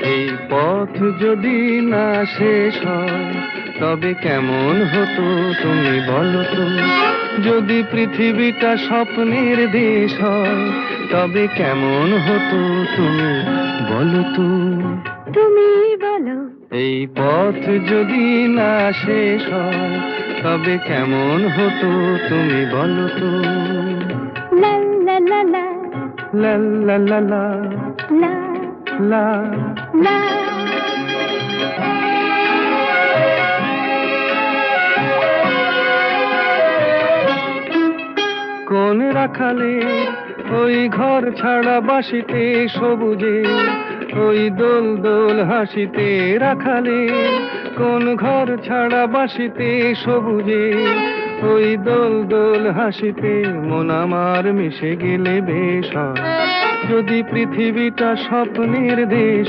এই পথ যদি না শেষ হয় তবে কেমন হতো তুমি বলো তো? যদি পৃথিবীটা স্বপ্নের দেশ হয় তবে কেমন হতো তুমি বলো তো? তুমি বলো। এই পথ যদি না শেষ হয় তবে কেমন হতো তুমি বলো তো? লা লা লা লা লা লা লা লা লা লা। লা। কোন রাখালে ওই ঘর ছাড়া বাসিতে সবুজে, ওই দোল দোল হাসিতে রাখালে, কোন ঘর ছাড়া বাসিতে সবুজে, ওই দোল দোল হাসিতে মন আমার মিশে গেলে বেশ হয়। যদি পৃথিবীটা স্বপ্নের দেশ